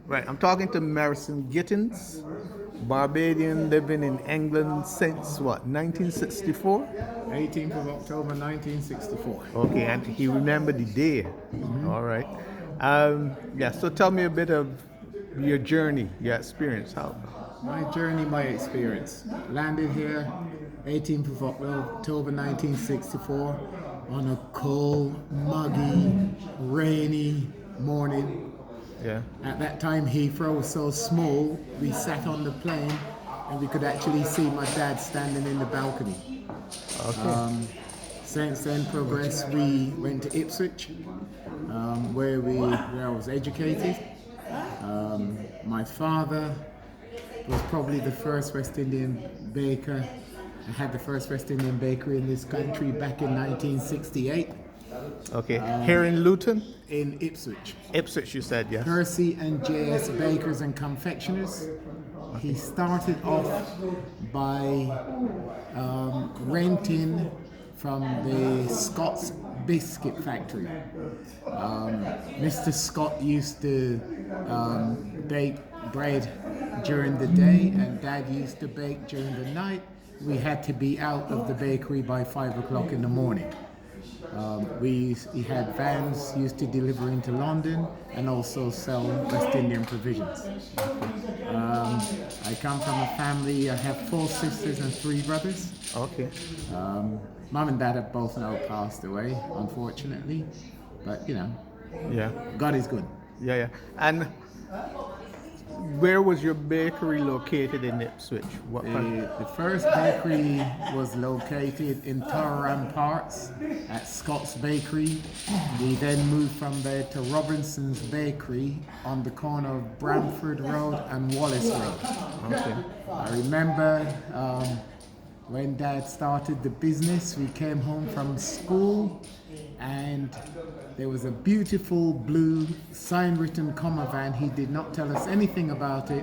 Right, I'm talking to Merrison Gittens, Barbadian living in England since what, 1964? 18th of October 1964. Okay, and he remembered the day. All right. Yeah, so tell me a bit of your journey, your experience. How? My journey, my experience. Landed here 18th of October 1964 on a cold, muggy, rainy morning. Yeah. At that time, Heathrow was so small, we sat on the plane and we could actually see my dad standing in the balcony. Okay. Since then progressed, we went to Ipswich, where I was educated. My father was probably the first West Indian baker. I had the first West Indian bakery in this country back in 1968 Okay. Here in Luton? in Ipswich. Ipswich, you said, yes. Percy and J.S. Bakers and Confectioners. He started off by renting from the Scott's Biscuit Factory. Mr. Scott used to bake bread during the day and Dad used to bake during the night. We had to be out of the bakery by 5 o'clock in the morning. He had vans used to deliver into London and also sell West Indian provisions. I come from a family, I have 4 sisters and 3 brothers. Okay. Mum and Dad have both now passed away, unfortunately, but you know, Yeah. God is good. Yeah, yeah. And where was your bakery located in Ipswich? What part? The first bakery was located in Torram Parks at Scott's Bakery. We then moved from there to Robinson's Bakery on the corner of Bramford Road and Wallace Road. Okay. I remember when Dad started the business, we came home from school and there was a beautiful blue sign-written comma van. He did not tell us anything about it.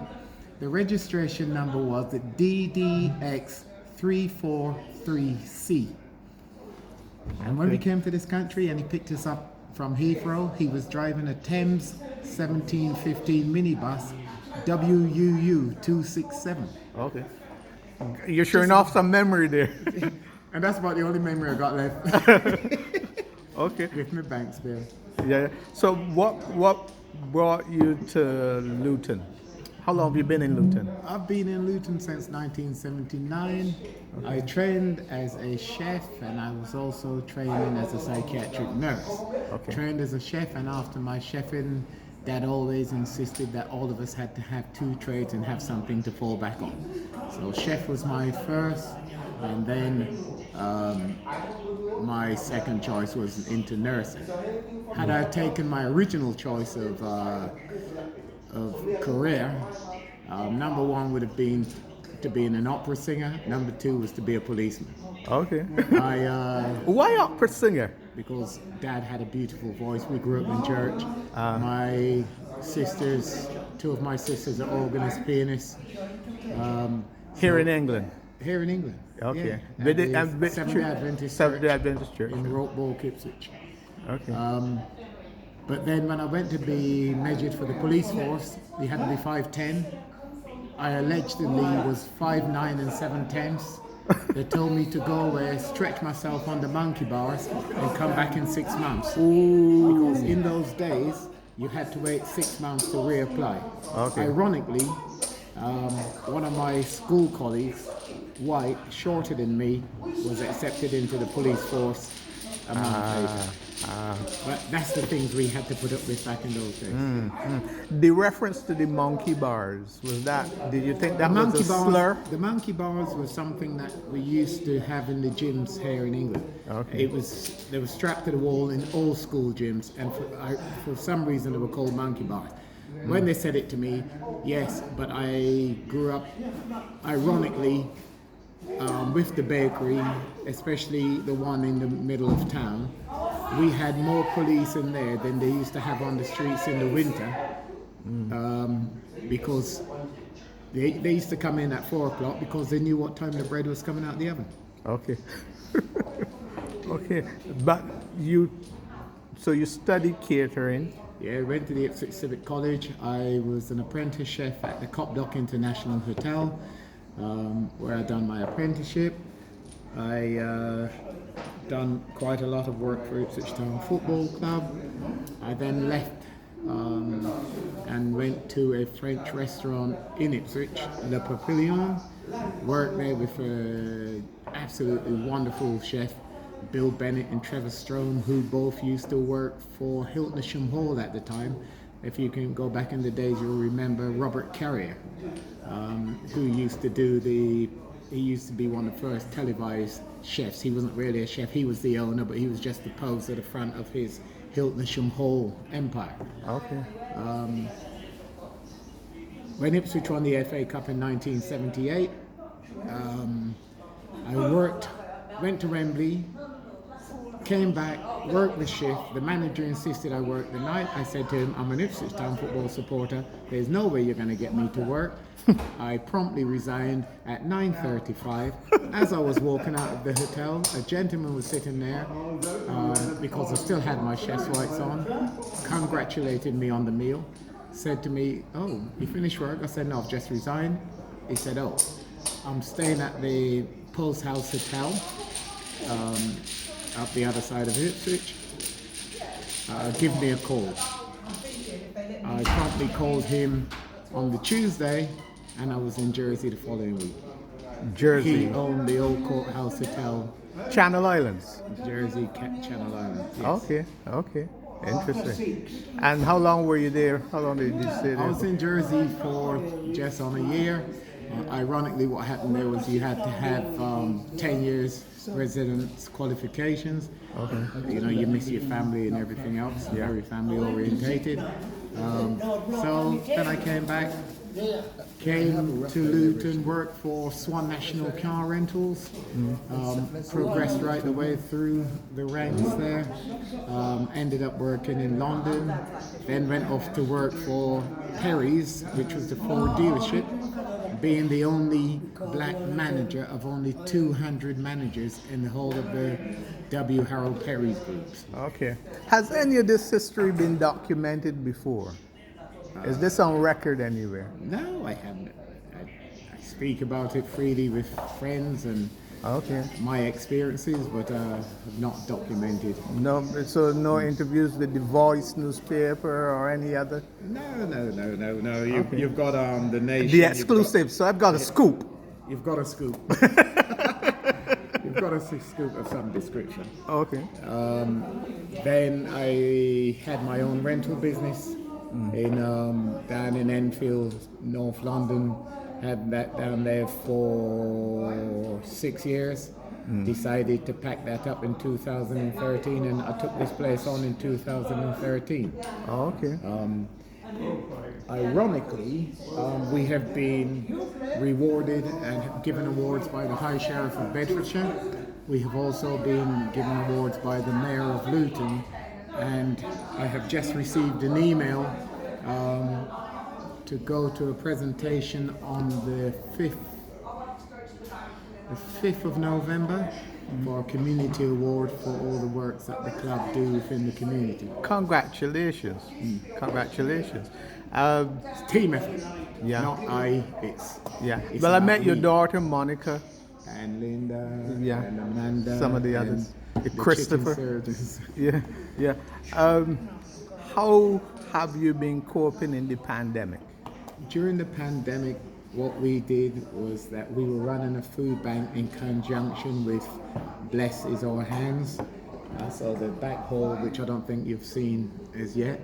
The registration number was the DDX343C. And when we came to this country and he picked us up from Heathrow, he was driving a Thames 1715 minibus WUU 267. Okay. You're showing off some memory there. And that's about the only memory I got left. Okay. With my bank's bill. Yeah. So what brought you to Luton? How long have you been in Luton? I've been in Luton since 1979. I trained as a chef and I was also training as a psychiatric nurse. Okay. Trained as a chef, and after my chefing, Dad always insisted that all of us had to have 2 trades and have something to fall back on. So chef was my first, and then my second choice was into nursing. Had I taken my original choice of career, number 1 would have been to be an opera singer. Number 2 was to be a policeman. Okay. Why opera singer? Because Dad had a beautiful voice. We grew up in church. My sisters, 2 of my sisters are organist pianists. Here in England? Here in England. Okay. Yeah. Seventh-day Adventist Church. in Rope Ipswich. Okay. But then when I went to be measured for the police force, we had to be 5'10". I allegedly was 5'9" and 7/10. They told me to go away, stretch myself on the monkey bars, and come back in 6 months. Ooh. Because in those days, you had to wait 6 months to reapply. Okay. Ironically, one of my school colleagues, white, shorter than me, was accepted into the police force a month later. But that's the things we had to put up with back in those days. The reference to the monkey bars, did you think that was a slur? The monkey bars was something that we used to have in the gyms here in England. Okay. They were strapped to the wall in all school gyms, and for some reason they were called monkey bars. When they said it to me, yes, but I grew up, ironically, with the bakery, especially the one in the middle of town. We had more police in there than they used to have on the streets in the winter, because they used to come in at 4 o'clock because they knew what time the bread was coming out the oven. Okay. Okay. But so you studied catering. Yeah, went to the Ipswich Civic College. I was an apprentice chef at the Copdock International Hotel, where I done my apprenticeship. I done quite a lot of work for Ipswich Town Football Club. I then left and went to a French restaurant in Ipswich, Le Papillon. Worked there with an absolutely wonderful chef, Bill Bennett and Trevor Strone, who both used to work for Hilton Hall at the time. If you can go back in the days, you'll remember Robert Carrier, who used to he used to be one of the first televised chefs. He wasn't really a chef, he was the owner, but he was just the pose at the front of his Hilton Hall empire. Okay. When Ipswich won the FA Cup in 1978, I went to Wembley, came back, worked the shift. The manager insisted I work the night. I said to him, I'm an Ipswich Town football supporter. There's no way you're going to get me to work. I promptly resigned at 9:35. As I was walking out of the hotel, a gentleman was sitting there because I still had my chef's whites on, congratulated me on the meal, said to me, oh, you finished work? I said, no, I've just resigned. He said, oh, I'm staying at the Pulse House Hotel up the other side of Ipswich. Give me a call. I promptly called him on the Tuesday, and I was in Jersey the following week. Jersey. He owned the old Courthouse Hotel, Channel Islands. Jersey, Channel Islands. Yes. Okay. Okay. Interesting. And how long were you there? How long did you stay there? I was in Jersey for just on a year. Ironically, what happened there was you had to have 10 years residence qualifications. Okay. You know, you miss your family and everything else. Yeah. Very family orientated. So then I came back, came to Luton, worked for Swan National Car Rentals, progressed right the way through the ranks there, ended up working in London, then went off to work for Perry's, which was the Ford dealership, being the only black manager of only 200 managers in the whole of the W. Harold Perry's groups. Okay. Has any of this history been documented before? Is this on record anywhere? No, I haven't. I speak about it freely with friends and Okay. my experiences, but have not documented. No, so no interviews with the Voice newspaper or any other? No. You've got the Nation. The exclusive. So I've got a scoop. You've got a scoop. You've got a scoop of some description. Okay. Then I had my own rental business in down in Enfield, North London. Had that down there for 6 years. Decided to pack that up in 2013, and I took this place on in 2013. Okay. Ironically, we have been rewarded and given awards by the High Sheriff of Bedfordshire. We have also been given awards by the Mayor of Luton, and I have just received an email to go to a presentation on the 5th of November for a community award for all the works that the club do within the community. Congratulations. Congratulations. It's team effort. Yeah. Not I, it's Well, I about met your me. daughter, Monica. And Linda, Yeah. and Amanda, Some of the and others. the Christopher. chicken surgeons. Yeah. How have you been coping in the pandemic? During the pandemic, what we did was that we were running a food bank in conjunction with Bless Is Our Hands. So the back hall, which I don't think you've seen as yet,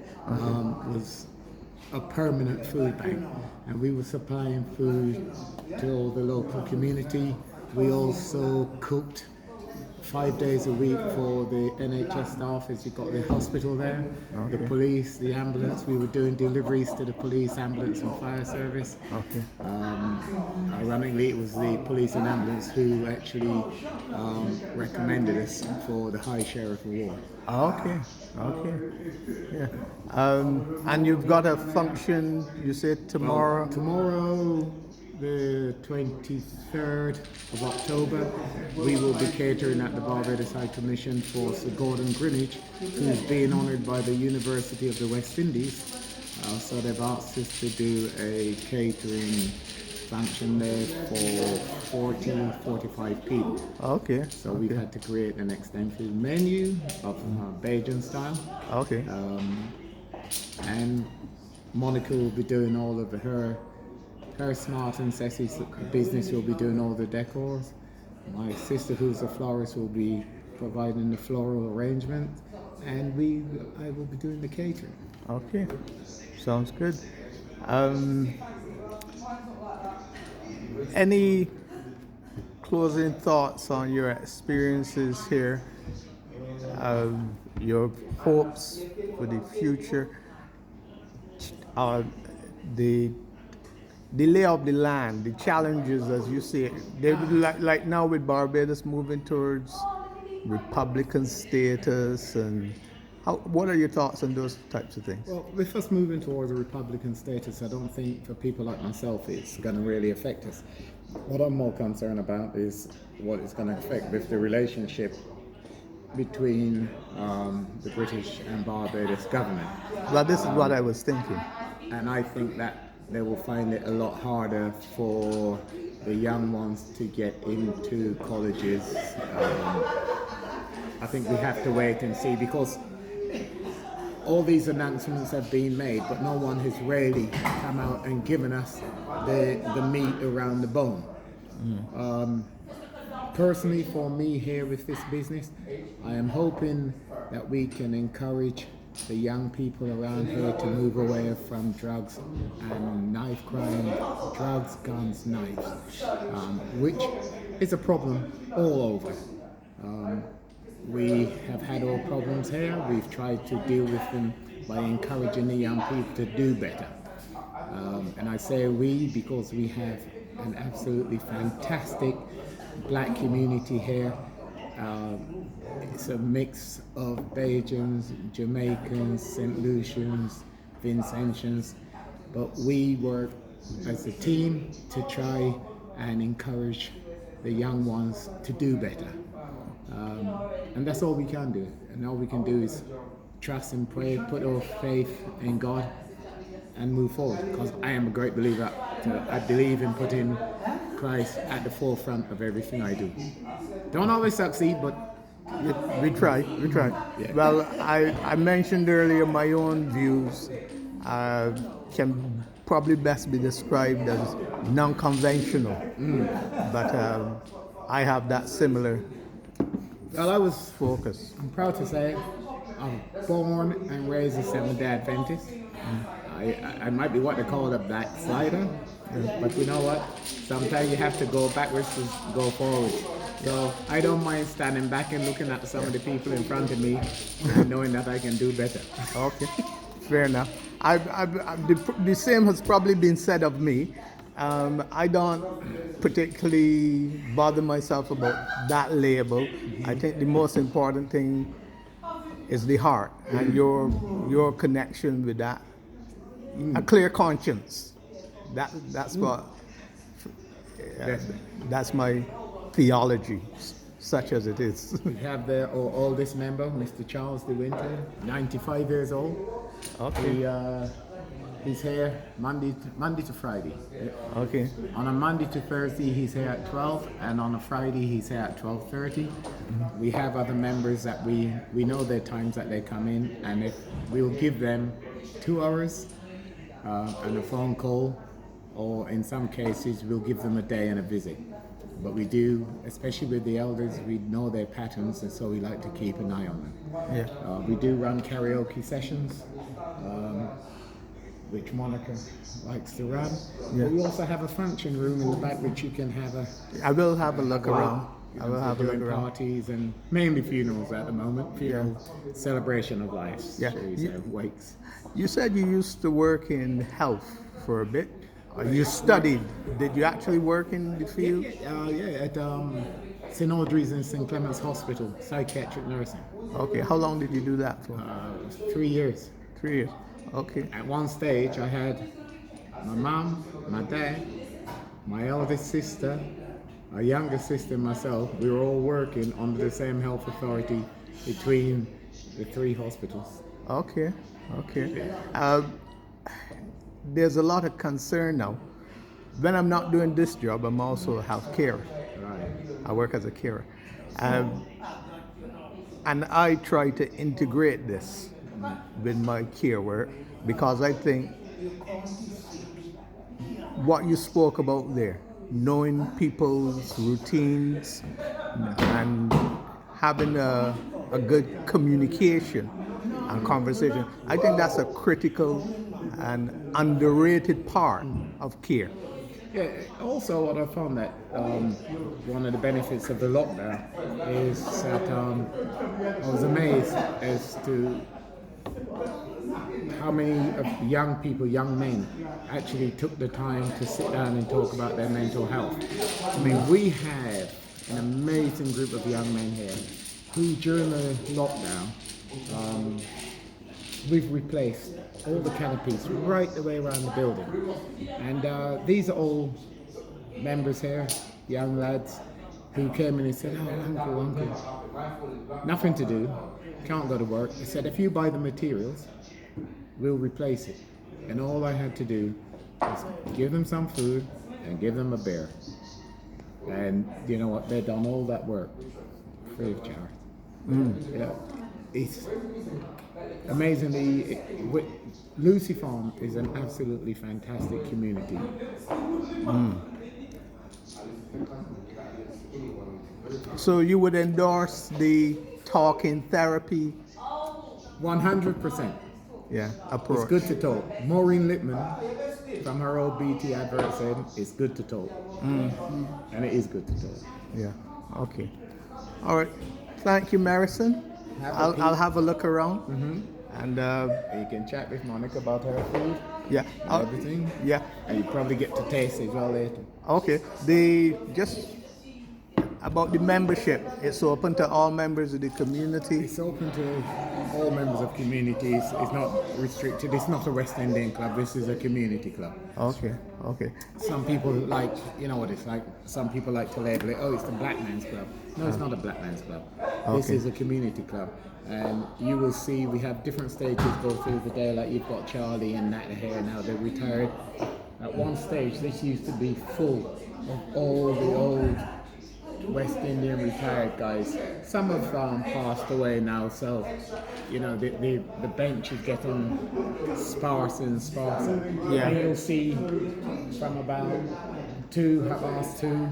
was a permanent food bank, and we were supplying food to all the local community. We also cooked 5 days a week for the NHS staff, as you've got the hospital there, the police, the ambulance. We were doing deliveries to the police, ambulance and fire service. Okay. Ironically, it was the police and ambulance who actually recommended us for the High Sheriff Award. Okay. Yeah. And you've got a function, you said tomorrow? Tomorrow, the 23rd of October, we will be catering at the Barbados High Commission for Sir Gordon Greenwich, who's being honoured by the University of the West Indies. So they've asked us to do a catering function there for 45 people. Okay. So we've had to create an extensive menu of Bajan style. Okay. And Monica will be doing all of her smart and sexy business will be doing all the decors. My sister, who's a florist, will be providing the floral arrangement, and I will be doing the catering. Okay. Sounds good. Any closing thoughts on your experiences here? Your hopes for the future? The lay of the land, the challenges, as you say, they like now with Barbados moving towards Republican status, and what are your thoughts on those types of things? Well, with us moving towards a Republican status, I don't think for people like myself it's going to really affect us. What I'm more concerned about is what it's going to affect with the relationship between the British and Barbados government. Well, this is what I was thinking. And I think that they will find it a lot harder for the young ones to get into colleges. I think we have to wait and see, because all these announcements have been made, but no one has really come out and given us the meat around the bone. Personally, for me here with this business, I am hoping that we can encourage the young people around here to move away from drugs and knife crime, drugs, guns, knives, which is a problem all over. We have had our problems here. We've tried to deal with them by encouraging the young people to do better. And I say we because we have an absolutely fantastic black community here. It's a mix of Bajans, Jamaicans, St. Lucians, Vincentians, but we work as a team to try and encourage the young ones to do better. And that's all we can do. And all we can do is trust and pray, put our faith in God, and move forward. Because I am a great believer. I believe in putting Christ at the forefront of everything I do. Don't always succeed, but we try. Yeah. Well, I mentioned earlier my own views can probably best be described as non-conventional, but I have that similar focus. I'm proud to say I'm born and raised a Seventh-day Adventist. I might be what they call a backslider, but you know what? Sometimes you have to go backwards to go forward. So I don't mind standing back and looking at some of the people in front of me and knowing that I can do better. Okay, fair enough. The same has probably been said of me. I don't particularly bother myself about that label. I think the most important thing is the heart and your connection with that. A clear conscience. That's what. That's my theology, such as it is. We have there our oldest member, Mr. Charles De Winter, 95 years old. Okay. He's here Monday to Friday. Okay. On a Monday to Thursday, he's here at 12, and on a Friday, he's here at 12:30. We have other members that we know their times that they come in, and if we'll give them 2 hours and a phone call, or in some cases, we'll give them a day and a visit. But we do, especially with the elders, we know their patterns, and so we like to keep an eye on them. Yeah. We do run karaoke sessions, which Monica likes to run. Yeah. But we also have a function room in the back which you can have a... I will have a look around. I will have a look around. Parties and mainly funerals at the moment. Funeral celebration of life. Yeah. Wakes. You said you used to work in health for a bit. You studied. Did you actually work in the field? Yeah, at St. Audrey's and St. Clement's Hospital, psychiatric nursing. Okay. How long did you do that for? 3 years. 3 years. Okay. At one stage, I had my mom, my dad, my eldest sister, our younger sister, and myself, we were all working under the same health authority between the three hospitals. Okay, okay. There's a lot of concern now. When I'm not doing this job, I'm also a health carer. Right. I work as a carer. And I try to integrate this with my care work because I think what you spoke about there, knowing people's routines and having a good communication and conversation, I think that's a critical and underrated part of care. Yeah, also what I found that one of the benefits of the lockdown is that I was amazed as to how many of young people, young men, actually took the time to sit down and talk about their mental health. I mean, we have an amazing group of young men here who during the lockdown, we've replaced all the canopies right the way around the building. And these are all members here, young lads, who came in and said, "Oh, uncle, nothing to do, can't go to work." They said, "If you buy the materials, we'll replace it." And all I had to do was give them some food and give them a beer. And you know what? They've done all that work free of charge. Yeah, it's amazingly, Lucy Farm is an absolutely fantastic community. So you would endorse the talking therapy, 100%. approach? It's good to talk. Maureen Lippman from her old BT advert said, "It's good to talk." And it is good to talk. Yeah. Okay. All right. Thank you, Merrison. I'll have a look around. And You can chat with Monica about her food yeah. and everything. Yeah. And you probably get to taste it as well later. Okay. Just about the membership, it's open to all members of the community. It's open to all members of communities. It's not restricted. It's not a West Indian club. This is a community club. Okay. Okay. Some people like, you know what it's like, some people like to label it, "Oh, it's the black man's club." No, it's not a black man's club. This Okay. is a community club. And you will see we have different stages go through the day, like you've got Charlie and Nat here now, they're retired. At one stage, this used to be full of all the old West Indian retired guys. Some have passed away now, so you know the bench is getting sparser and sparser. Yeah. And you'll see from about 2:30.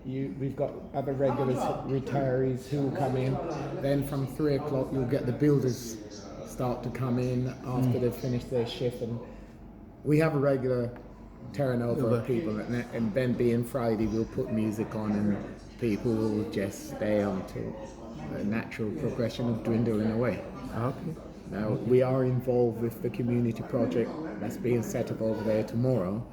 We've got other regular retirees who will come in. Then from 3 o'clock, you'll get the builders start to come in after they've finished their shift, and we have a regular turnover of people. And then being Friday, we'll put music on, and people will just stay on to a natural progression of dwindling away. Okay. Now we are involved with the community project that's being set up over there tomorrow.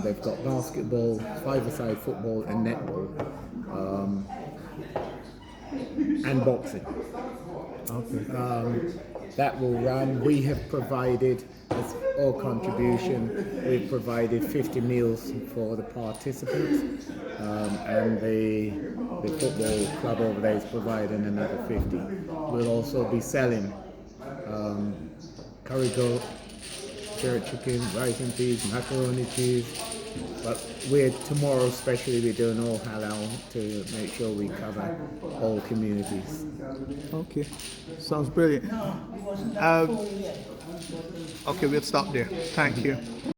They've got basketball, five-a-side football and netball, and boxing. Okay. That will run. We have provided, as our contribution, we've provided 50 meals for the participants, and the football club over there is providing another 50. We'll also be selling curry goat, jerk chicken, rice and peas, macaroni cheese. But tomorrow especially we're doing all halal to make sure we cover all communities. Okay. Sounds brilliant. Okay, we'll stop there. Thank you.